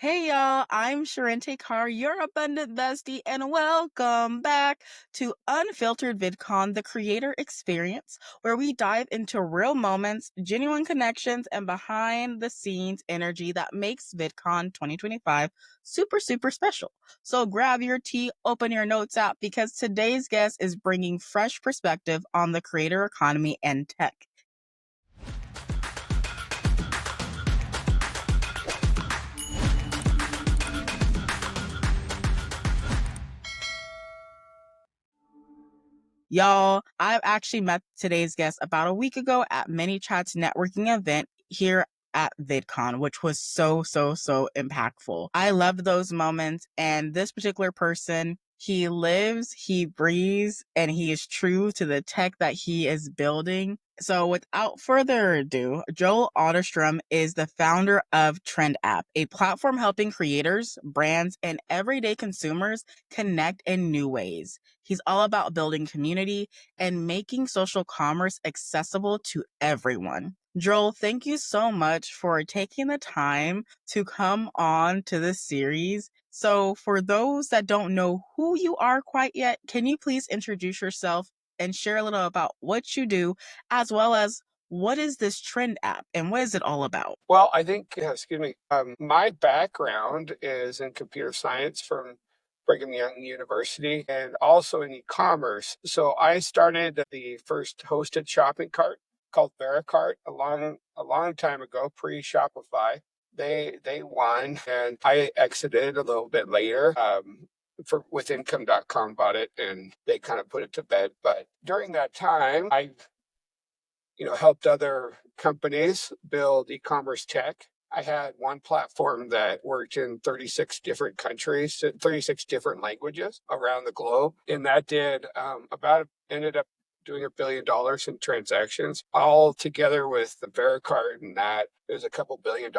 Hey y'all, I'm Sharente Carr, your abundant bestie, and welcome back to Unfiltered VidCon, the creator experience, where we dive into real moments, genuine connections, and behind the scenes energy that makes VidCon 2025 super, super special. So grab your tea, open your notes app, because today's guest is bringing fresh perspective on the creator economy and tech. Y'all, I've actually met today's guest about a week ago at ManyChat's networking event here at VidCon, which was so impactful. I loved those moments, and this particular person, he lives, he breathes, and he is true to the tech that he is building. So without further ado, Joel Otterstrom is the founder of Trend App, a platform helping creators, brands, and everyday consumers connect in new ways. He's all about building community and making social commerce accessible to everyone. Joel, thank you so much for taking the time to come on to this series. So, for those that don't know who you are quite yet, can you please introduce yourself and share a little about what you do, as well as what is this Trend app and what is it all about? Well, I think, yeah, excuse me. My background is in computer science from Brigham Young University and also in e-commerce. So I started the first hosted shopping cart called VeriCart a long time ago, pre-Shopify. They won, and I exited a little bit later. For with income.com bought it, and they kind of put it to bed. But during that time, I helped other companies build e-commerce tech. I had one platform that worked in 36 different countries, 36 different languages around the globe. And that ended up doing $1 billion in transactions, all together with the Vericard, and that is a couple $1 billion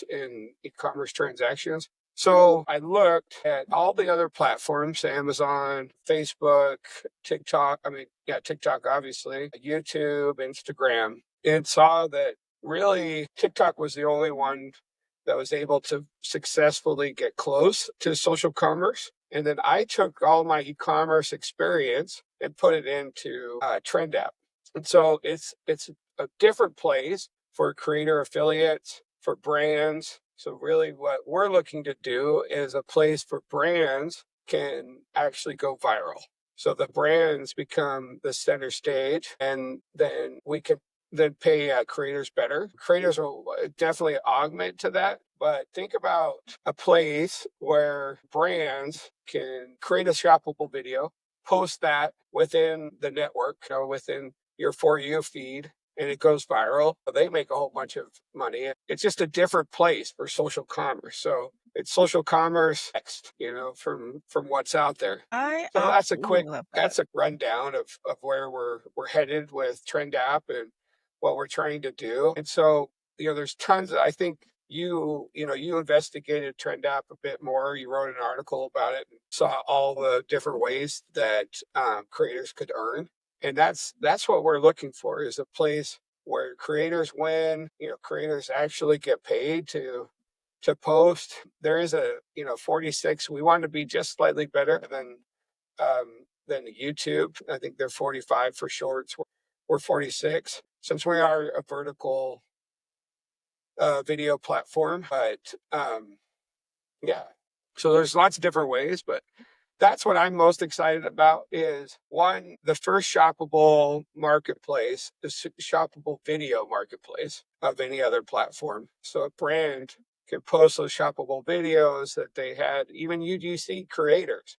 in e-commerce transactions. So I looked at all the other platforms, Amazon, Facebook, TikTok. I mean, yeah, TikTok, obviously, YouTube, Instagram, and saw that really TikTok was the only one that was able to successfully get close to social commerce. And then I took all my e-commerce experience and put it into Trend App. And so it's a different place for creator affiliates, for brands. So really what we're looking to do is a place for brands can actually go viral. So the brands become the center stage, and then we can then pay creators better. Creators will definitely augment to that. But think about a place where brands can create a shoppable video, post that within the network, within your For You feed, and it goes viral. They make a whole bunch of money. It's just a different place for social commerce. So it's social commerce next, from what's out there. I So absolutely love that. that's a rundown of where we're headed with Trend App and what we're trying to do. And so, there's tons I think you investigated Trend App a bit more. You wrote an article about it and saw all the different ways that creators could earn. And that's what we're looking for, is a place where creators win, creators actually get paid to post. There is a 46. We want to be just slightly better than YouTube. I think they're 45 for shorts. We're 46. Since we are a vertical video platform, but yeah. So there's lots of different ways, but that's what I'm most excited about. Is one, the first shoppable marketplace, the shoppable video marketplace of any other platform. So a brand can post those shoppable videos that they had. Even UGC creators,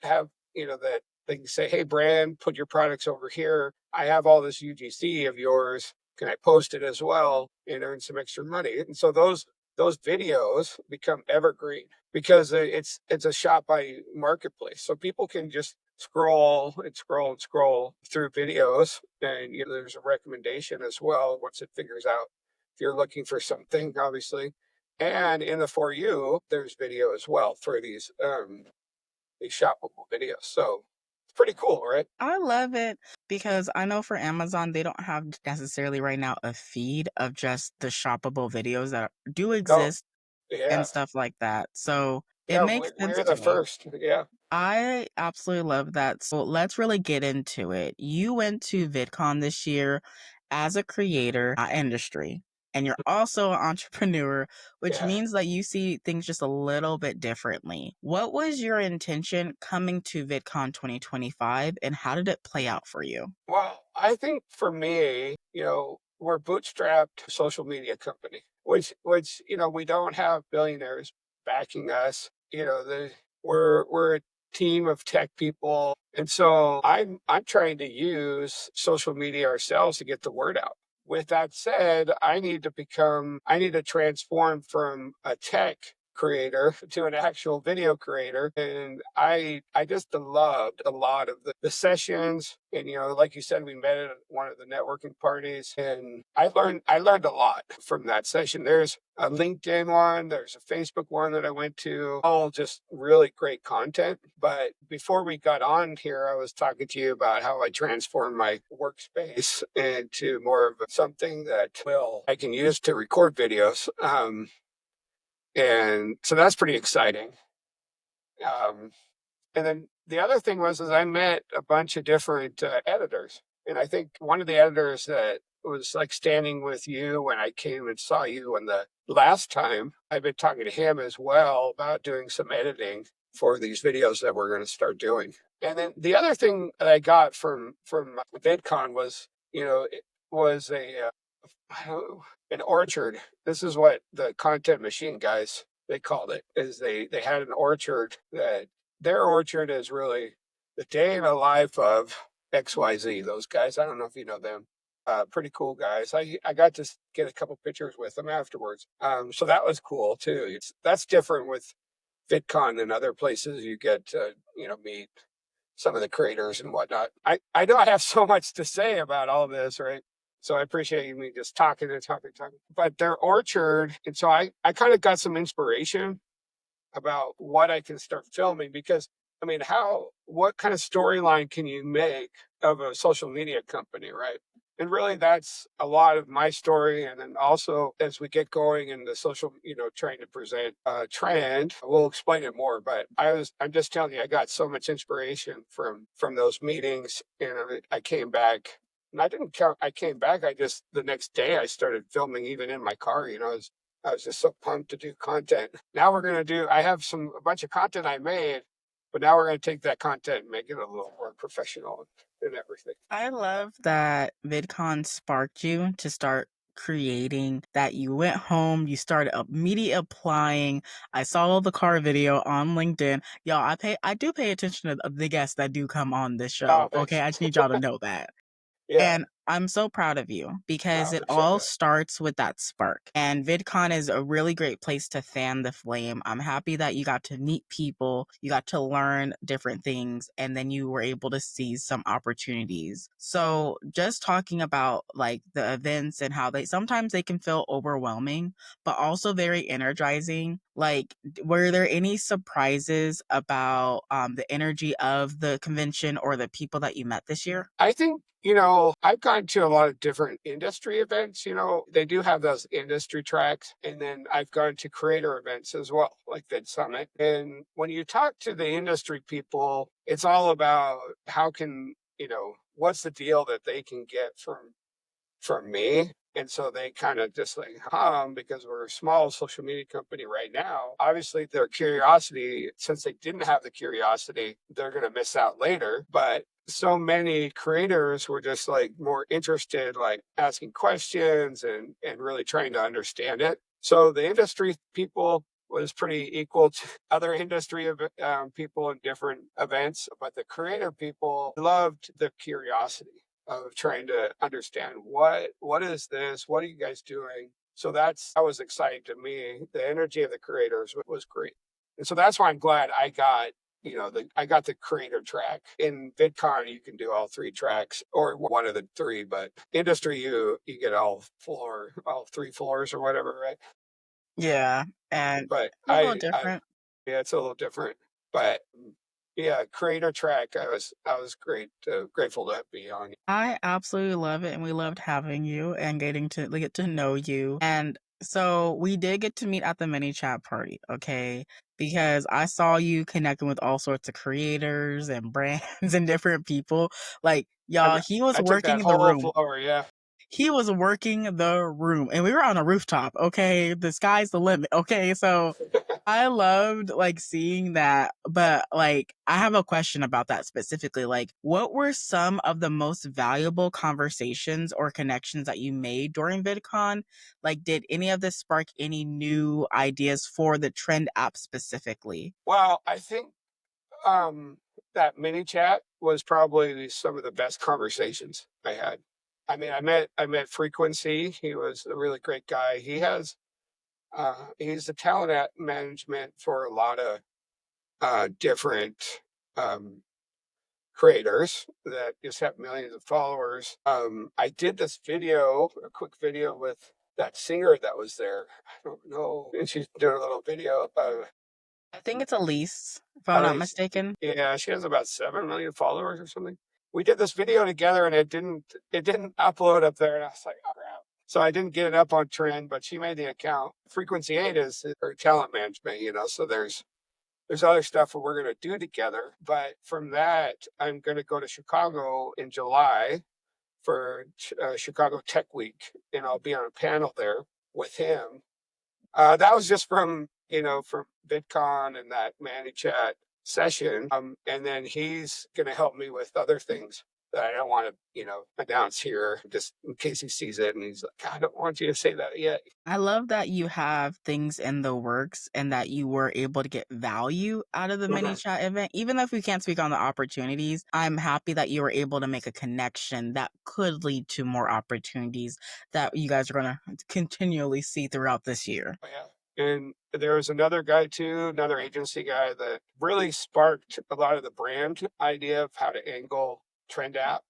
have, that they can say, hey, brand, put your products over here. I have all this UGC of yours. Can I post it as well and earn some extra money? And so those videos become evergreen because it's a shop by marketplace. So people can just scroll and scroll and scroll through videos, and there's a recommendation as well once it figures out if you're looking for something, obviously. And in the For You, there's video as well for these shoppable videos. So it's pretty cool, right? I love it because I know for Amazon, they don't have necessarily right now a feed of just the shoppable videos that do No, exist. Yeah. and stuff like that. So it Yeah, makes sense we're to the me. first. Yeah. I absolutely love that. So let's really get into it. You went to VidCon this year as a creator industry, and you're also an entrepreneur, which Yeah. means that you see things just a little bit differently. What was your intention coming to VidCon 2025, and how did it play out for you? Well, I think for me, we're bootstrapped social media company, which we don't have billionaires backing us. We're a team of tech people, and so I'm trying to use social media ourselves to get the word out. With that said, I need to transform from a tech creator to an actual video creator, and I just loved a lot of the sessions. And like you said, we met at one of the networking parties, and I learned a lot from that session. There's a LinkedIn one, there's a Facebook one that I went to, all just really great content. But before we got on here, I was talking to you about how I transformed my workspace into more of something that will I can use to record videos. And so that's pretty exciting. Um, and then the other thing was, is I met a bunch of different editors, and I think one of the editors that was like standing with you when I came and saw you when the last time, I've been talking to him as well about doing some editing for these videos that we're going to start doing. And then the other thing that I got from VidCon was, it was an orchard. This is what the content machine guys they called it. Is they had an orchard that their orchard is really the day in the life of XYZ. Those guys, I don't know if you know them. Pretty cool guys. I got to get a couple pictures with them afterwards. So that was cool too. That's different with VidCon than other places you get to meet some of the creators and whatnot. I know I have so much to say about all this, right? So I appreciate you me just talking and talking, talking. But their orchard, and so I kind of got some inspiration about what I can start filming because I mean, what kind of storyline can you make of a social media company, right? And really, that's a lot of my story. And then also, as we get going in the social, trying to present a trend, we'll explain it more. But I'm just telling you, I got so much inspiration from those meetings, and I came back. And I didn't count. I came back. The next day I started filming, even in my car. I was just so pumped to do content. Now I have a bunch of content I made, but now we're going to take that content and make it a little more professional and everything. I love that VidCon sparked you to start creating, that you went home, you started immediately applying. I saw the car video on LinkedIn. Y'all, I do pay attention to the guests that do come on this Oh, show. Okay. thanks. I just need y'all to know that. Yeah, And I'm so proud of you I because it appreciate all that. starts with that spark. And VidCon is a really great place to fan the flame. I'm happy that you got to meet people, you got to learn different things, and then you were able to see some opportunities. So, just talking about like the events and how sometimes they can feel overwhelming, but also very energizing. Like, were there any surprises about the energy of the convention or the people that you met this year? I think, I've gone to a lot of different industry events. They do have those industry tracks. And then I've gone to creator events as well, like Vid Summit. And when you talk to the industry people, it's all about what's the deal that they can get from me. And so they kind of just like because we're a small social media company right now. Obviously, their curiosity, since they didn't have the curiosity, they're going to miss out later. But so many creators were just like more interested, like asking questions and really trying to understand it. So the industry people was pretty equal to other industry people in different events, but the creator people loved the curiosity of trying to understand what is this? What are you guys doing? So that was exciting to me. The energy of the creators was great. And so that's why I'm glad I got the creator track. In VidCon, you can do all three tracks or one of the three, but industry you get all three floors or whatever, right? Yeah, and But a little different. yeah, it's a little different. But yeah, creator track, I was grateful to be on. I absolutely love it, and we loved having you and getting to get to know you. And So we did get to meet at the mini chat party, okay? Because I saw you connecting with all sorts of creators and brands and different people. Like, y'all, he was I took that working the whole room. floor, yeah. He was working the room, and we were on a rooftop, okay? The sky's the limit, okay? So I loved like seeing that, but like I have a question about that specifically. Like, what were some of the most valuable conversations or connections that you made during VidCon? Like, did any of this spark any new ideas for the Trend app specifically? Well, I think um, that mini chat was probably some of the best conversations I had. I mean, I met Frequency. He was a really great guy. He's the talent at management for a lot of different um, creators that just have millions of followers. I did this video, a quick video with that singer that was there. I don't know. And she's doing a little video about I think it's Elise, if I'm at not least, mistaken. yeah, she has about 7 million followers or something. We did this video together and it didn't upload up there and I was like, oh crap. So I didn't get it up on trend, but she made the account. Frequency 8 is her talent management, so there's other stuff that we're going to do together. But from that, I'm going to go to Chicago in July for Chicago Tech Week, and I'll be on a panel there with him. That was just from VidCon and that Manny Chat session. And then he's going to help me with other things that I don't want to, announce here just in case he sees it. And he's like, I don't want you to say that yet. I love that you have things in the works and that you were able to get value out of the mini Mhm. chat event. Even if we can't speak on the opportunities, I'm happy that you were able to make a connection that could lead to more opportunities that you guys are going to continually see throughout this year. Oh, yeah. And there was another guy too, another agency guy that really sparked a lot of the brand idea of how to angle trend app.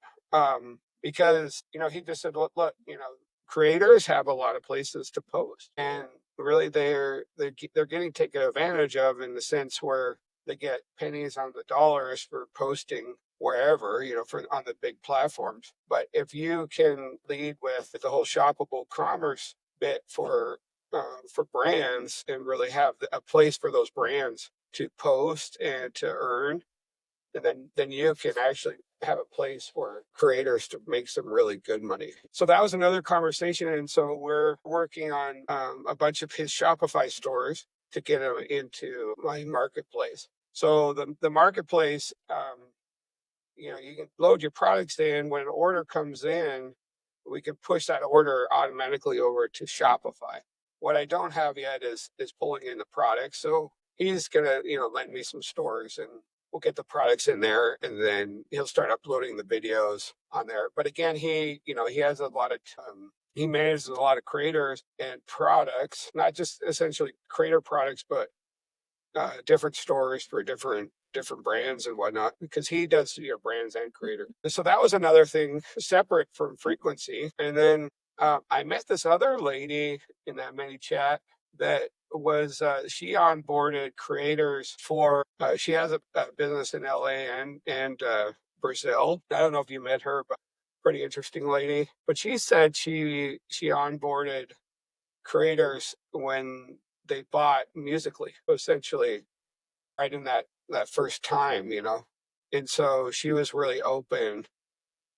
Because he just said, look, creators have a lot of places to post, and really they're getting taken advantage of in the sense where they get pennies on the dollars for posting wherever, for on the big platforms. But if you can lead with the whole shoppable commerce bit for brands and really have a place for those brands to post and to earn, and then you can actually have a place for creators to make some really good money. So that was another conversation, and so we're working on a bunch of his Shopify stores to get them into my marketplace. So the marketplace, you can load your products in. When an order comes in, we can push that order automatically over to Shopify. What I don't have yet is pulling in the products. So he's gonna, lend me some stores and we'll get the products in there and then he'll start uploading the videos on there. But again, he has a lot of he manages a lot of creators and products, not just essentially creator products, but different stores for different brands and whatnot, because he does brands and creator. So that was another thing separate from Frequency. And then I met this other lady in that mini chat that was she onboarded creators for she has a business in LA and Brazil. I don't know if you met her, but pretty interesting lady. But she said she onboarded creators when they bought Musically, essentially right in that first time, And so she was really open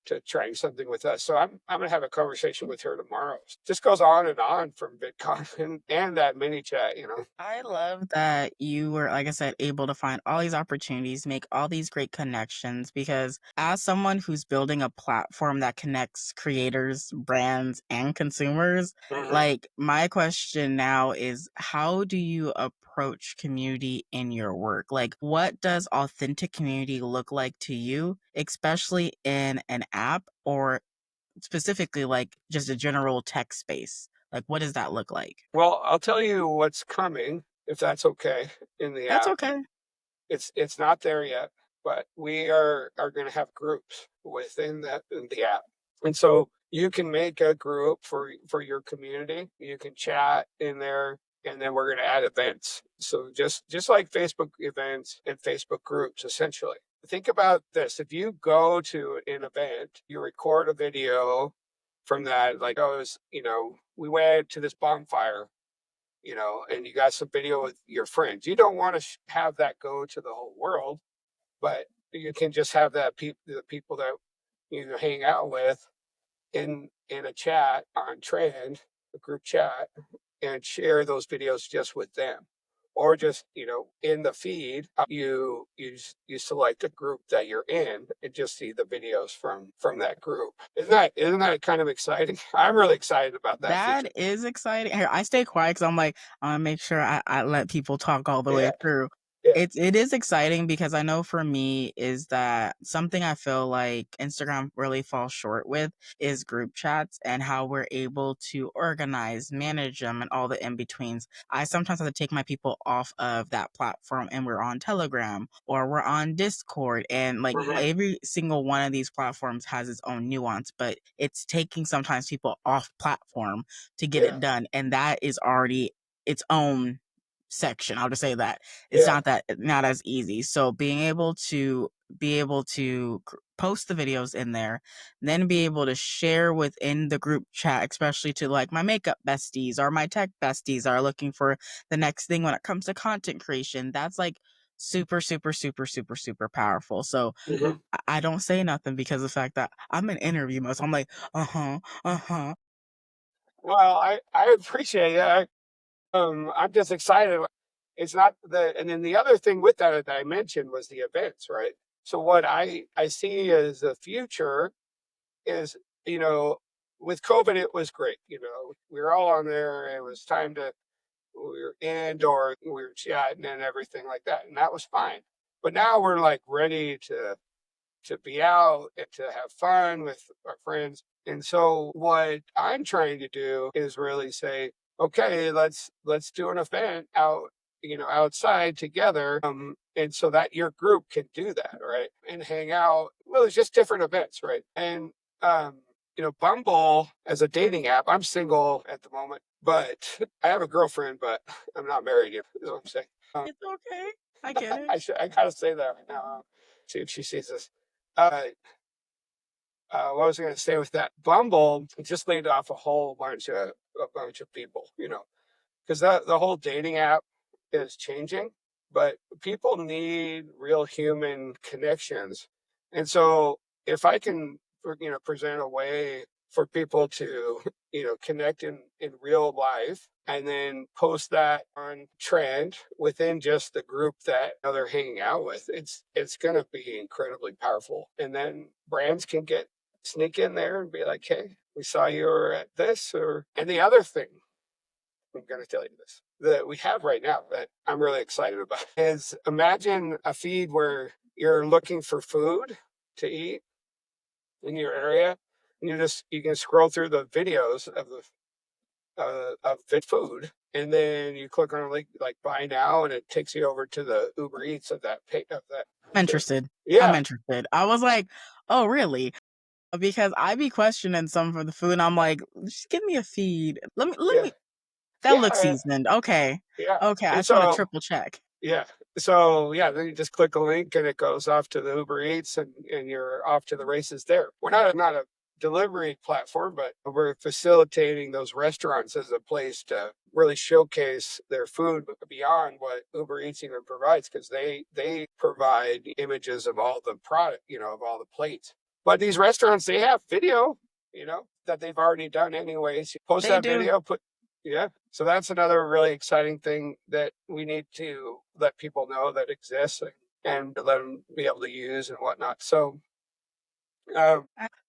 to trying something with us. So I'm gonna have a conversation with her tomorrow. Just goes on from VidCon and that mini chat. I love that you were, like I said, able to find all these opportunities, make all these great connections. Because as someone who's building a platform that connects creators, brands, and consumers, Mhm. like my question now is how do you approach community in your work? Like, what does authentic community look like to you, especially in an app or specifically like just a general tech space? Like, what does that look like? Well, I'll tell you what's coming, if that's okay, in the That's app. okay. It's not there yet, but we are going to have groups within the app, and so you can make a group for your community. You can chat in there, and then we're going to add events. So just like Facebook events and Facebook groups, essentially. Think about this: if you go to an event, you record a video, from that. Like, oh, it was, we went to this bonfire, and you got some video with your friends. You don't want to have that go to the whole world, but you can just have the people that you hang out with in a chat on Trend, a group chat, and share those videos just with them. Or just, in the feed, you select a group that you're in and just see the videos from that group. Isn't that kind of exciting? I'm really excited about that feature. That is exciting. Here, I stay quiet because I'm like, I want to make sure I let people talk all the way Yeah, through. yeah. It is exciting because I know for me is that something I feel like Instagram really falls short with is group chats and how we're able to organize, manage them, and all the in betweens. I sometimes have to take my people off of that platform, and we're on Telegram or we're on Discord, and like Mhm. every single one of these platforms has its own nuance, but it's taking sometimes people off platform to get Yeah, it done, and that is already its own section. I'll just say that it's yeah. not as easy. So being able to post the videos in there, then be able to share within the group chat, especially to like my makeup besties or my tech besties are looking for the next thing when it comes to content creation. That's like super, super, super, super, super powerful. So Mhm. I don't say nothing because of the fact that I'm in interview mode. So I'm like, uh-huh, uh-huh. Well, I appreciate it. I'm just excited. It's not and then the other thing with that I mentioned was the events, right? So what I see as the future is, you know, with COVID, it was great. We were all on there. It was time to, we were indoor, we were chatting and everything like that. And that was fine. But now we're like ready to be out and to have fun with our friends. And so what I'm trying to do is really say, okay, let's do an event out, outside together. And so that your group can do that, right? And hang out. Well, it's just different events, right? And um, Bumble as a dating app, I'm single at the moment, but I have a girlfriend, but I'm not married yet, is what I'm saying. It's okay. I get it. I gotta say that right now. See if she sees this. Uh, what was I going to say with that? Bumble just laid off a bunch of people, because the whole dating app is changing, but people need real human connections, and so if I can, present a way for people to, connect in real life, and then post that on Trend within just the group that they're hanging out with, it's going to be incredibly powerful, and then brands can sneak in there and be like, hey, we saw you were at this, and the other thing I'm going to tell you this that we have right now that I'm really excited about is imagine a feed where you're looking for food to eat in your area, and you can scroll through the videos of fit food, and then you click on a link like buy now, and it takes you over to the Uber Eats of that. I'm interested. I'm Yeah, interested. I was like, oh, really? Because I be questioning some for the food, and I'm like, just give me a feed. Let yeah, me. That looks yeah, seasoned. Okay, yeah. okay. I And just want to so triple check. yeah. So yeah, then you just click a link and it goes off to the Uber Eats, and you're off to the races there. We're not a delivery platform, but we're facilitating those restaurants as a place to really showcase their food beyond what Uber Eats even provides, because they provide images of all the product, of all the plates. But these restaurants, they have video, that they've already done anyways. You post They that do. video, yeah. So that's another really exciting thing that we need to let people know that exists, and let them be able to use and whatnot. So, yeah.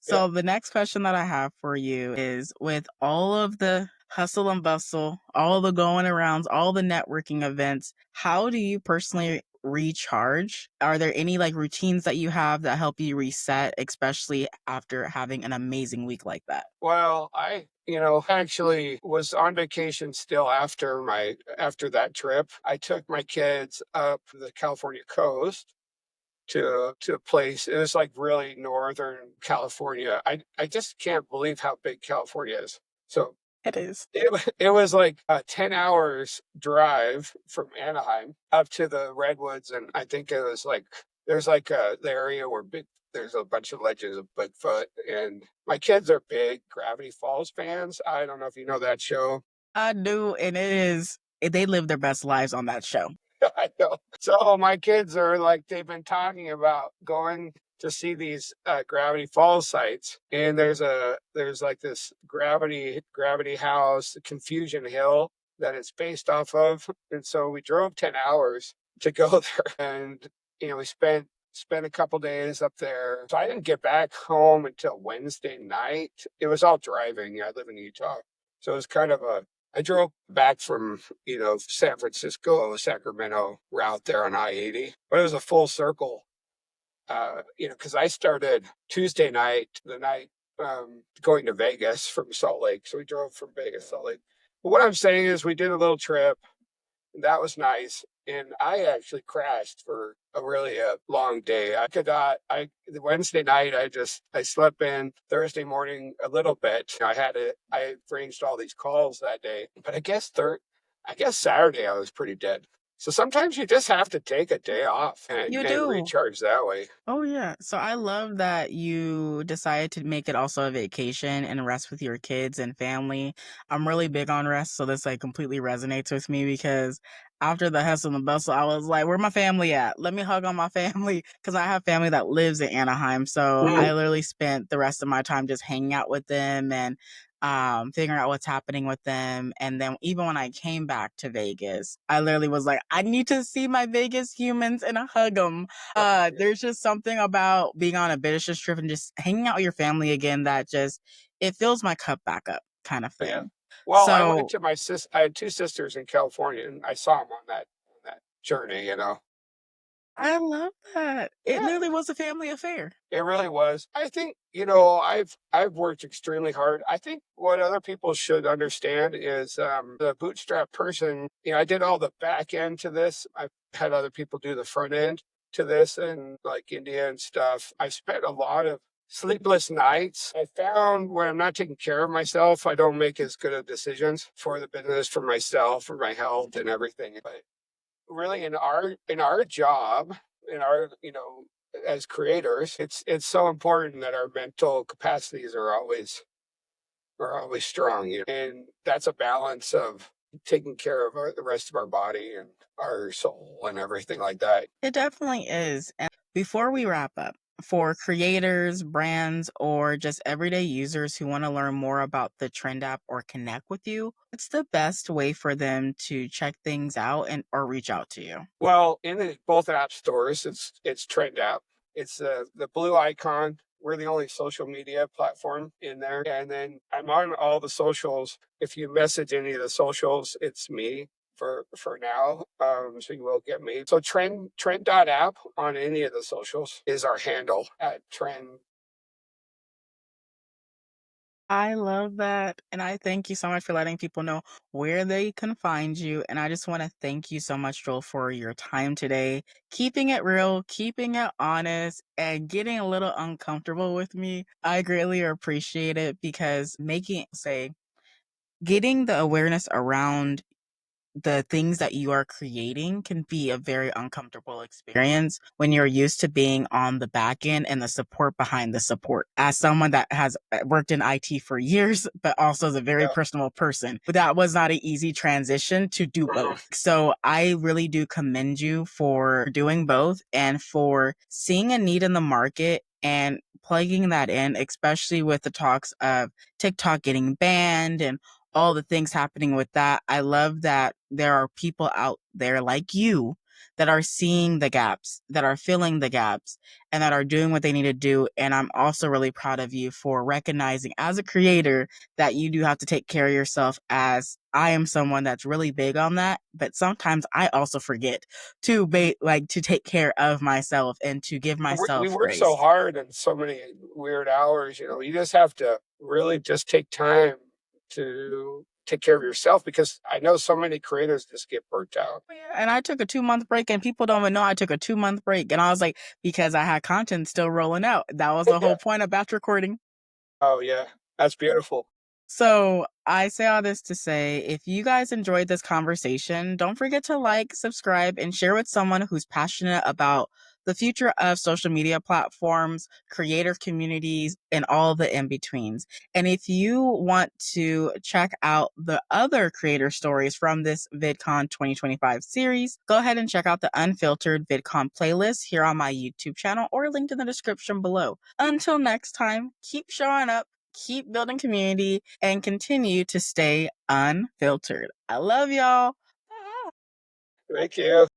So the next question that I have for you is with all of the hustle and bustle, all the going arounds, all the networking events, how do you personally recharge? Are there any like routines that you have that help you reset, especially after having an amazing week like that? Well, I, actually was on vacation still after that trip. I took my kids up the California coast to a place. It was like really northern California. I just can't believe how big California is. So It is. it was like a 10 hours drive from Anaheim up to the redwoods, and I think it was like there's like the area where there's a bunch of legends of Bigfoot, and my kids are big Gravity Falls fans. I don't know if you know that show. I do, and they live their best lives on that show. I know. So my kids are like, they've been talking about going to see these Gravity Falls sites, and there's like this gravity house, Confusion Hill, that it's based off of, and so we drove 10 hours to go there, and we spent a couple days up there. So I didn't get back home until Wednesday night. It was all driving. I live in Utah, so it was kind of a I drove back from, San Francisco, Sacramento route there on I-80, but it was a full circle, because I started Tuesday night, the night going to Vegas from Salt Lake. So we drove from Vegas, Salt Lake. But what I'm saying is we did a little trip. That was nice. And I actually crashed for a really long day. I could not, the Wednesday night, I slept in. Thursday morning a little bit. I arranged all these calls that day, but I guess Saturday I was pretty dead. So sometimes you just have to take a day off You and do. recharge that way. Oh, yeah. So I love that you decided to make it also a vacation and rest with your kids and family. I'm really big on rest, so this like completely resonates with me because after the hustle and the bustle, I was like, where my family at? Let me hug on my family because I have family that lives in Anaheim. So I Mm. literally spent the rest of my time just hanging out with them and figuring out what's happening with them. And then even when I came back to Vegas, I literally was like, I need to see my Vegas humans and hug them. Oh, yeah. There's just something about being on a business trip and just hanging out with your family again that just it fills my cup back up kind of Yeah. thing. Well, I went So to I had two sisters in California, and I saw them on that journey. I love that. It Yeah. literally was a family affair. It really was. I think, I've worked extremely hard. I think what other people should understand is the bootstrap person, I did all the back end to this. I've had other people do the front end to this and like India and stuff. I spent a lot of sleepless nights. I found when I'm not taking care of myself, I don't make as good of decisions for the business, for myself, for my health and everything. But really in our job, in our as creators, it's so important that our mental capacities are always strong, and that's a balance of taking care of the rest of our body and our soul and everything like that. It definitely is. And before we wrap up, for creators, brands, or just everyday users who want to learn more about the Trend app or connect with you, what's the best way for them to check things out and or reach out to you? Well, in both app stores, it's Trend app. It's the blue icon. We're the only social media platform in there, and then I'm on all the socials. If you message any of the socials, it's me for now. So you will get me. So Trend app on any of the socials is our handle at Trend. I love that. And I thank you so much for letting people know where they can find you. And I just want to thank you so much, Joel, for your time today, keeping it real, keeping it honest, and getting a little uncomfortable with me. I greatly appreciate it because getting the awareness around the things that you are creating can be a very uncomfortable experience when you're used to being on the back end and the support behind the support. As someone that has worked in IT for years, but also is a very Yeah. personal person, but that was not an easy transition to do both. So I really do commend you for doing both and for seeing a need in the market and plugging that in, especially with the talks of TikTok getting banned and all the things happening with that. I love that there are people out there like you that are seeing the gaps, that are filling the gaps, and that are doing what they need to do. And I'm also really proud of you for recognizing as a creator that you do have to take care of yourself, as I am someone that's really big on that. But sometimes I also forget to take care of myself and to give We myself work so grace. hard and so many weird hours. You just have to really just take time to take care of yourself, because I know so many creators just get burnt out. And I took a 2 month break, and people don't even know I took a 2 month break. And I was like, because I had content still rolling out. That was the Yeah. whole point of batch recording. Oh yeah, that's beautiful. So I say all this to say, if you guys enjoyed this conversation, don't forget to like, subscribe, and share with someone who's passionate about the future of social media platforms, creator communities, and all the in-betweens. And if you want to check out the other creator stories from this VidCon 2025 series, go ahead and check out the Unfiltered VidCon playlist here on my YouTube channel or linked in the description below. Until next time, keep showing up, keep building community, and continue to stay unfiltered. I love y'all. Thank you.